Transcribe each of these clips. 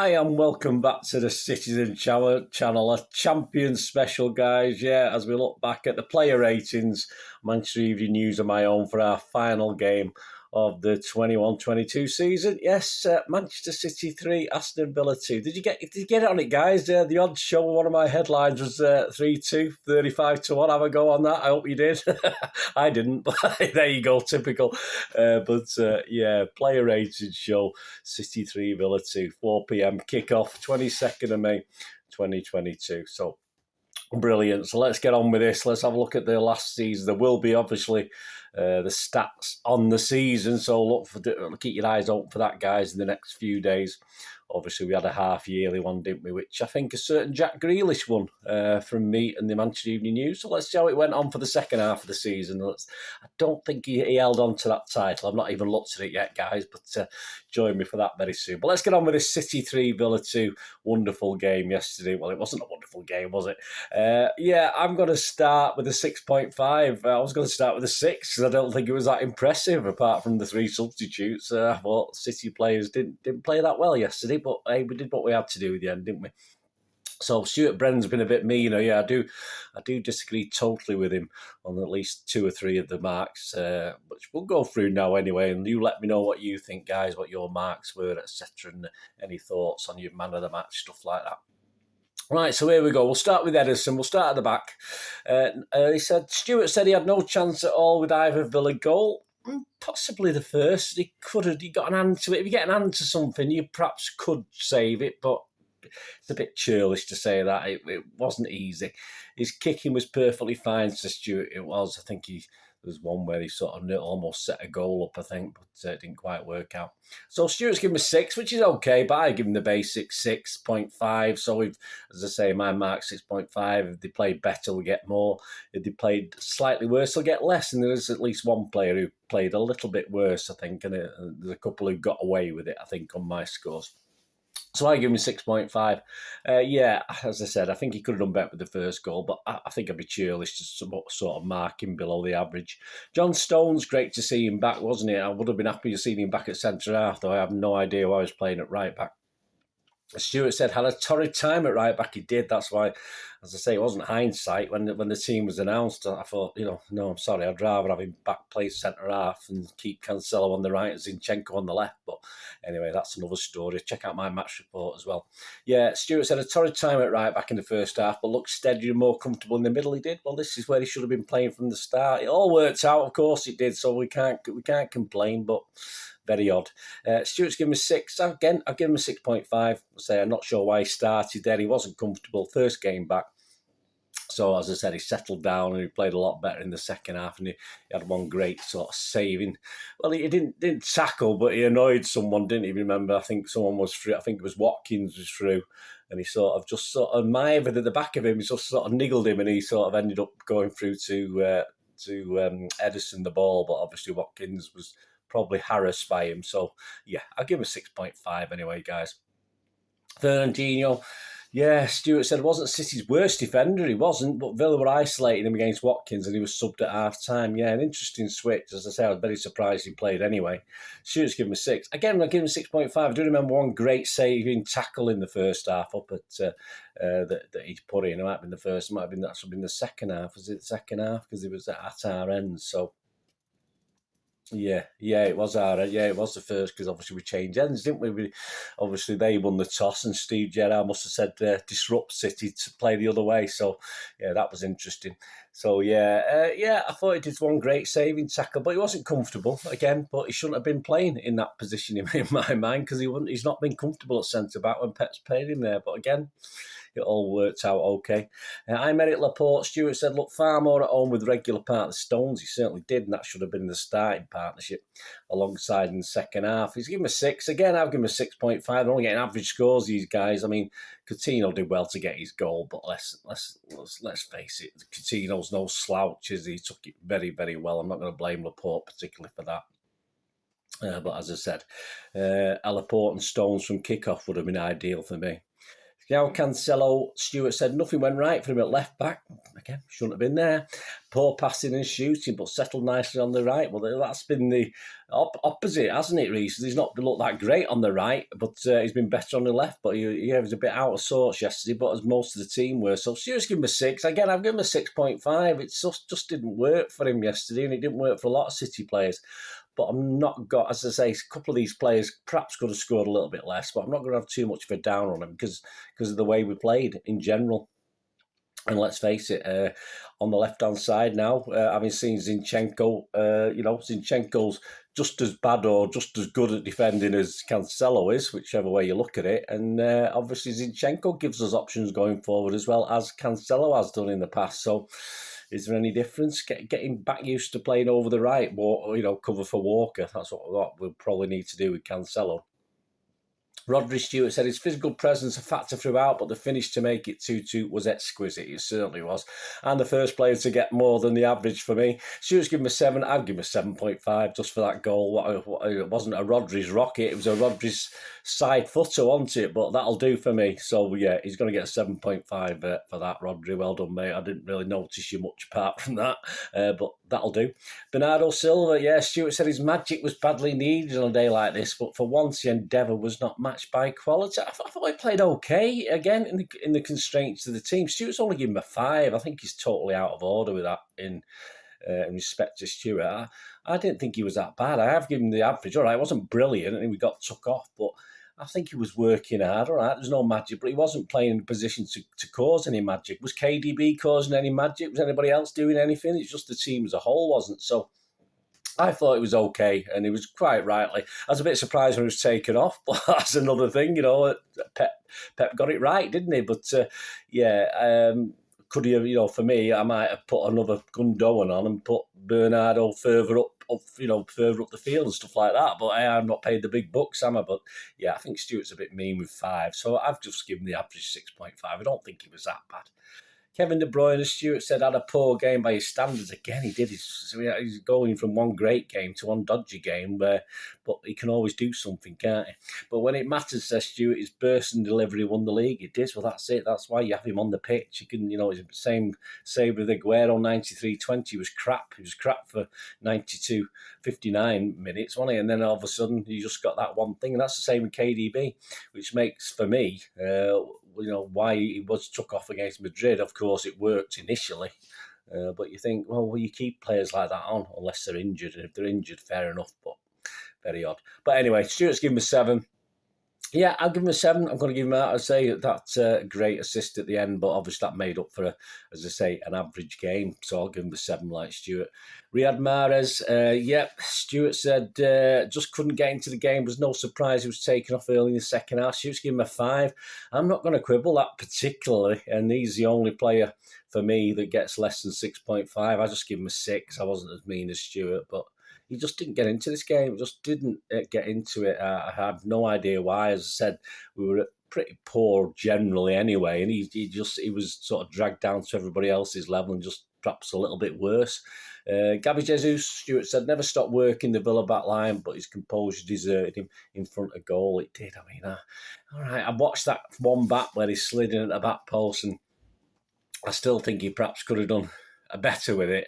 Hi and welcome back to the Citizen channel, a champion special, guys. Yeah, as we look back at the player ratings, Manchester Evening News on my own for our final game of the 21-22 season. Yes, Manchester City 3, Aston Villa 2. Did you get it on it, guys? The odds show one of my headlines was 3-2, 35-1. Have a go on that? I hope you did. I didn't, but there you go, typical. Yeah, player ratings show City 3, Villa 2, 4 p.m. kickoff, 22nd of May, 2022. So, brilliant. So let's get on with this. Let's have a look at the last season. There will be obviously the stats on the season, so keep your eyes open for that, guys, in the next few days. Obviously, we had a half-yearly one, didn't we, which I think a certain Jack Grealish won from me and the Manchester Evening News. So let's see how it went on for the second half of the season. I don't think he held on to that title. I've not even looked at it yet, guys, but join me for that very soon. But let's get on with this City 3, Villa 2 wonderful game yesterday. Well, it wasn't a wonderful game, was it? Yeah, I'm going to start with a 6.5. I was going to start with a 6 because I don't think it was that impressive, apart from the 3 substitutes. I thought City players didn't play that well yesterday. But hey, we did what we had to do at the end, didn't we? So Stuart Brennan's been a bit meaner. Yeah, I do disagree totally with him on at least 2 or 3 of the marks, which we'll go through now anyway. And you let me know what you think, guys, what your marks were, etc., and any thoughts on your man of the match, stuff like that. Right, so here we go. We'll start with Ederson. We'll start at the back. Stuart said he had no chance at all with either Villa goal. Possibly the first. He got an hand to it. If you get an hand to something, you perhaps could save it, but it's a bit churlish to say that. It wasn't easy. His kicking was perfectly fine, says Stuart. It was. I think there was one where he sort of almost set a goal up, I think, but it didn't quite work out. So Stuart's given a 6, which is okay, but I give him the basic 6.5. So as I say, my mark 6.5. If they played better, we'll get more. If they played slightly worse, they'll get less. And there is at least one player who played a little bit worse, I think, and there's a couple who got away with it, I think, on my scores. So I give him 6.5. Yeah, as I said, I think he could have done better with the first goal, but I think I'd be churlish to sort of mark him below the average. John Stones, great to see him back, wasn't it? I would have been happy to see him back at centre-half, though I have no idea why I was playing at right-back. Stuart said, had a torrid time at right back. He did. That's why, as I say, it wasn't hindsight. When the team was announced, I thought, no, I'm sorry. I'd rather have him back play centre half and keep Cancelo on the right and Zinchenko on the left. But anyway, that's another story. Check out my match report as well. Yeah, Stuart said a torrid time at right back in the first half, but looked steadier and more comfortable in the middle. He did. Well, this is where he should have been playing from the start. It all worked out, of course it did. So we can't complain, but very odd. Stuart's given him a 6. Again, I'll give him a 6.5. I'm not sure why he started there. He wasn't comfortable. First game back. So, as I said, he settled down and he played a lot better in the second half. And he had one great sort of saving. Well, he didn't tackle, but he annoyed someone, didn't he? Remember, I think someone was through. I think it was Watkins was through. And he sort of mired at the back of him. He just sort of niggled him and he sort of ended up going through to Ederson the ball. But obviously Watkins was probably harassed by him. So, yeah, I'll give him a 6.5 anyway, guys. Fernandinho, yeah, Stuart said it wasn't City's worst defender. He wasn't, but Villa were isolating him against Watkins and he was subbed at half-time. Yeah, an interesting switch. As I say, I was very surprised he played anyway. Stuart's given him a 6. Again, I'll give him 6.5. I do remember one great saving tackle in the first half up at that he'd put in. It might have been the first. It might have been the second half. Was it the second half? Because it was at our end, so... Yeah, it was it was the first because obviously we changed ends, didn't we? Obviously they won the toss and Steve Gerrard must have said disrupt City to play the other way. So yeah, that was interesting. So I thought he did one great saving tackle, but he wasn't comfortable again. But he shouldn't have been playing in that position in my mind because he's not been comfortable at centre back when Pep's played him there. But again, it all worked out okay. Aymeric Laporte, Stuart said, look far more at home with regular partner Stones. He certainly did, and that should have been the starting partnership alongside in the second half. He's given him a 6. Again, I've given him a 6.5. They're only getting average scores, these guys. I mean, Coutinho did well to get his goal, but let's face it, Coutinho's no slouch, is he? He took it very, very well. I'm not going to blame Laporte particularly for that. But as I said, Laporte and Stones from kickoff would have been ideal for me. Now Cancelo, Stuart said nothing went right for him at left back. Again, shouldn't have been there. Poor passing and shooting, but settled nicely on the right. Well, that's been the opposite, hasn't it, recently? He's not looked that great on the right, but he's been better on the left. But he was a bit out of sorts yesterday, but as most of the team were. So Stuart's given him a 6. Again, I've given him a 6.5. It just didn't work for him yesterday, and it didn't work for a lot of City players. But I'm not got, as I say, a couple of these players perhaps could have scored a little bit less, but I'm not going to have too much of a down on them because of the way we played in general. And let's face it, on the left-hand side now, having seen Zinchenko, Zinchenko's just as bad or just as good at defending as Cancelo is, whichever way you look at it. And obviously Zinchenko gives us options going forward as well as Cancelo has done in the past. So is there any difference? Getting back used to playing over the right, cover for Walker. That's what we'll probably need to do with Cancelo. Rodri Stewart said his physical presence a factor throughout, but the finish to make it 2-2 was exquisite. It certainly was. And the first player to get more than the average for me. Stewart's given him a 7. I've given him a 7.5 just for that goal. It wasn't a Rodri's rocket. It was a Rodri's side footer, wasn't it? But that'll do for me. So, yeah, he's going to get a 7.5 for that, Rodri. Well done, mate. I didn't really notice you much apart from that, but that'll do. Bernardo Silva, yeah, Stuart said his magic was badly needed on a day like this, but for once the endeavour was not matched by quality. I thought he played okay again in the constraints of the team. Stuart's only given him a 5. I think he's totally out of order with that in respect to Stuart. I didn't think he was that bad. I have given him the average. All right, it wasn't brilliant and we got took off, but I think he was working hard. All right, there's no magic, but he wasn't playing in a position to cause any magic. Was KDB causing any magic? Was anybody else doing anything? It's just the team as a whole wasn't. So I thought it was okay, and he was quite rightly. I was a bit surprised when he was taken off, but that's another thing, Pep got it right, didn't he? But could he have, for me, I might have put another Gundogan on and put Bernardo further up the field and stuff like that. But I'm not paid the big bucks, am I? But yeah, I think Stuart's a bit mean with 5, so I've just given the average 6.5. I don't think he was that bad. Kevin De Bruyne, as Stuart said, had a poor game by his standards. Again, he did. He's going from one great game to one dodgy game, but he can always do something, can't he? But when it matters, says Stuart, his burst and delivery won the league. It did. Well, that's it. That's why you have him on the pitch. You can, it's the same with Aguero, 93-20 was crap. He was crap for 59 minutes, wasn't he? And then all of a sudden, you just got that one thing. And that's the same with KDB, which makes, for me, why he was took off against Madrid. Of course, it worked initially, but you think, well, you keep players like that on unless they're injured, and if they're injured, fair enough, but very odd. But anyway, Stuart's given him a 7. Yeah, I'll give him a 7. I'm going to give him I'd say that's a great assist at the end, but obviously that made up for, an average game. So I'll give him a 7 like Stuart. Riyad Mahrez, Stuart said just couldn't get into the game. Was no surprise he was taken off early in the second half. Stuart's given him a 5. I'm not going to quibble that particularly, and he's the only player for me that gets less than 6.5. I just give him a 6. I wasn't as mean as Stuart, but he just didn't get into this game. Just didn't get into it. I had no idea why. As I said, we were pretty poor generally anyway, and he was sort of dragged down to everybody else's level and just perhaps a little bit worse. Gabby Jesus, Stuart said, never stopped working the Villa back line, but his composure deserted him in front of goal. It did. I mean, all right, I watched that one back where he slid in at the back post, and I still think he perhaps could have done better with it.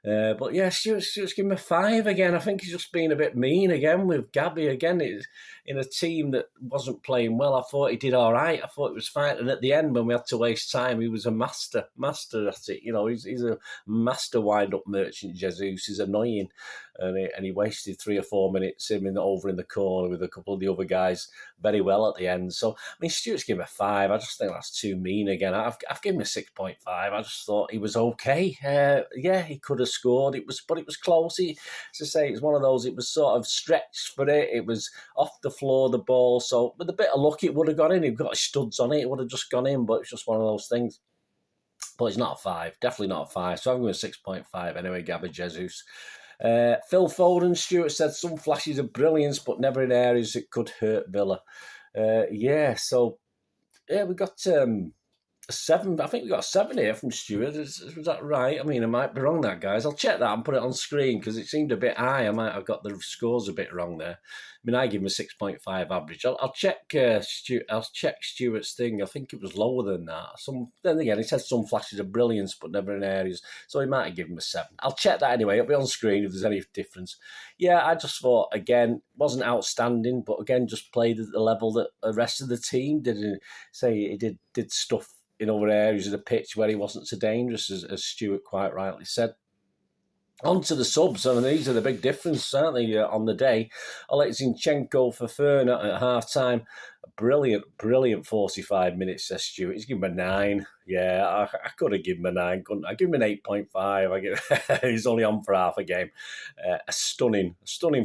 But yeah, Stuart's giving him a 5 again. I think he's just been a bit mean again with Gabby again. It's in a team that wasn't playing well. I thought he did all right. I thought it was fine. And at the end, when we had to waste time, he was a master at it. He's a master wind-up merchant, Jesus. He's annoying. And he wasted 3 or 4 minutes over in the corner with a couple of the other guys very well at the end. So, I mean, Stuart's given him a 5. I just think that's too mean again. I've given him a 6.5. I just thought he was okay. He could have scored. But it was close. As I say, it's one of those, it was sort of stretched for it. It was off the floor, the ball. So with a bit of luck, it would have gone in. He'd got his studs on it. It would have just gone in, but it's just one of those things. But it's not a 5. Definitely not a 5. So I'm going to 6.5 anyway, Gabby Jesus. Phil Foden, Stuart said, some flashes of brilliance, but never in areas that could hurt Villa. We got 7. I think we got a 7 here from Stuart. Was that right? I mean, I might be wrong there, guys. I'll check that and put it on screen because it seemed a bit high. I might have got the scores a bit wrong there. I mean, I give him a 6.5 average. I'll check Stuart. I'll check Stuart's thing. I think it was lower than that. Then again, he says some flashes of brilliance, but never in areas. So he might have given him a 7. I'll check that anyway. It'll be on screen if there's any difference. Yeah, I just thought again wasn't outstanding, but again just played at the level that the rest of the team did. Say he did stuff in other areas of the pitch where he wasn't so dangerous, as Stuart quite rightly said. On to the subs, I mean, these are the big difference, certainly, on the day. Zinchenko for Fern at half-time. Brilliant 45 minutes, says Stuart. He's given him a 9. Yeah, I could have given him a 9, couldn't I? Give him an 8.5. He's only on for half a game. A stunning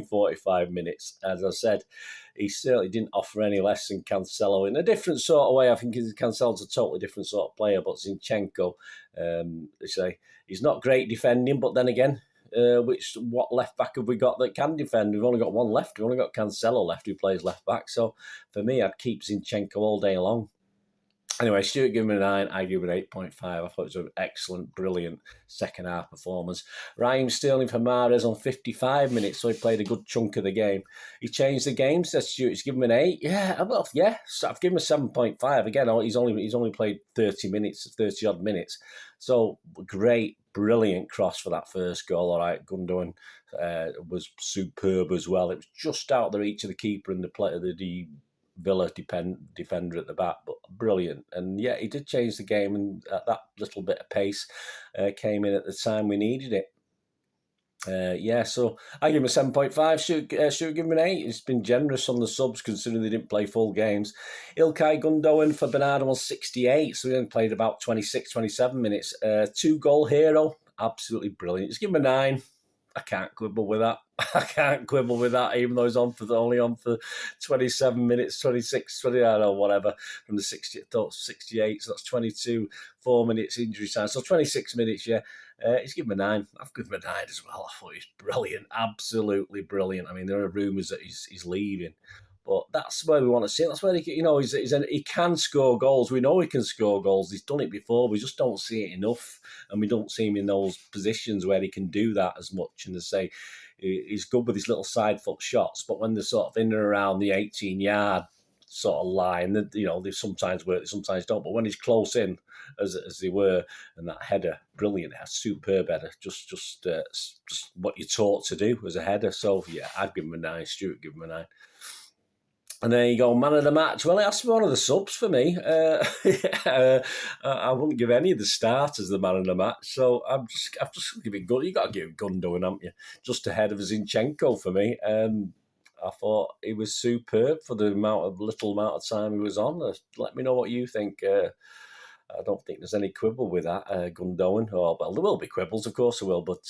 45 minutes. As I said, he certainly didn't offer any less than Cancelo in a different sort of way. I think Cancelo's a totally different sort of player, but Zinchenko, they say, he's not great defending, but then again, what left back have we got that can defend? We've only got one left. We've only got Cancelo left who plays left back. So for me, I'd keep Zinchenko all day long. Anyway, Stuart gave him a 9, I give him an 8.5. I thought it was an excellent, brilliant second half performance. Raheem Sterling for Mahrez on 55 minutes, so he played a good chunk of the game. He changed the game, says Stuart. He's given him an 8. Yeah, well, yeah. So I've given him a 7.5. Again, he's only played 30 odd minutes. So great, brilliant cross for that first goal. All right, Gundogan was superb as well. It was just out of the reach of the keeper and the Villa defender at the back, but brilliant. And yeah, he did change the game, and that little bit of pace came in at the time we needed it. So I give him a 7.5. Should give him an 8. It's been generous on the subs considering they didn't play full games. Ilkay Gundogan for Bernardo on 68, so he only played about 26, 27 minutes. 2-goal hero, absolutely brilliant. Just give him a 9. I can't quibble with that. Even though he's only on for 27 minutes, 26, 20, I don't know, whatever, from the 68, so that's 22, 4 minutes injury time. So 26 minutes, yeah. He's given him a 9. I've given him a 9 as well. I thought he's brilliant, absolutely brilliant. I mean, there are rumours that he's leaving. But that's where we want to see it. That's where he can score goals. We know he can score goals. He's done it before. We just don't see it enough. And we don't see him in those positions where he can do that as much. And they say he's good with his little side foot shots. But when they're sort of in and around the 18-yard sort of line, they sometimes work, they sometimes don't. But when he's close in, as they were, and that header, brilliant, a superb header, just what you're taught to do as a header. So, yeah, I'd give him a 9. Stuart, give him a 9. And there you go, man of the match. Well, it has to be one of the subs for me. I wouldn't give any of the starters the man of the match. So I've just give it good. You got to give Gundogan, haven't you? Just ahead of Zinchenko for me. I thought he was superb for the little amount of time he was on. Let me know what you think. I don't think there's any quibble with that, Gundogan. Oh, well, there will be quibbles, of course there will, but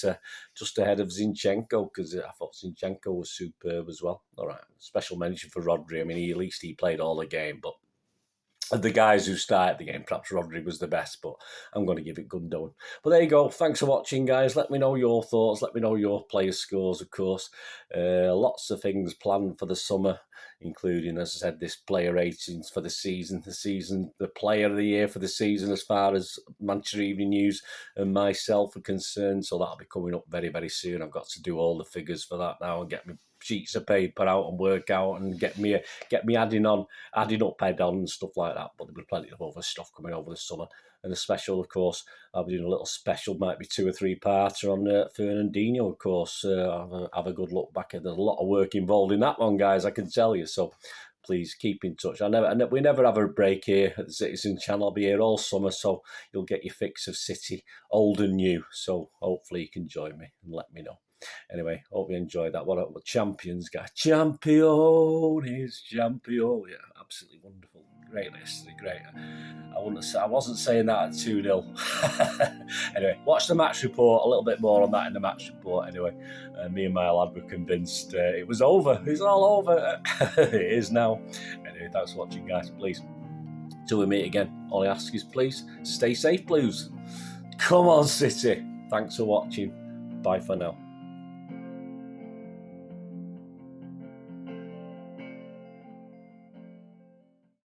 just ahead of Zinchenko, because I thought Zinchenko was superb as well. All right, special mention for Rodri. I mean, at least he played all the game, but of the guys who started the game, perhaps Rodri was the best, but I'm going to give it Gundogan. But there you go. Thanks for watching, guys. Let me know your thoughts. Let me know your player scores, of course. Lots of things planned for the summer, including, as I said, this player ratings for the season, the player of the year for the season as far as Manchester Evening News and myself are concerned. So that'll be coming up very, very soon. I've got to do all the figures for that now and get me sheets of paper out and work out and get me adding up head on and stuff like that. But there'll be plenty of other stuff coming over the summer. And a special, of course, I'll be doing a little special, might be 2 or 3 parts on Fernandinho, of course. Have a good look back at. There's a lot of work involved in that one, guys, I can tell you. So please keep in touch. We never have a break here at the Citizen Channel. I'll be here all summer, so you'll get your fix of City, old and new. So hopefully you can join me and let me know. Anyway, hope you enjoyed that. What a champions, guys. Champion is champion. Yeah, absolutely wonderful. Great yesterday, great. I wasn't saying that at 2-0. Anyway, watch the match report, a little bit more on that in the match report anyway. Me and my lad were convinced it was over. It's all over. It is now. Anyway, thanks for watching, guys. Please, till we meet again, all I ask is please stay safe, Blues. Come on, City. Thanks for watching. Bye for now.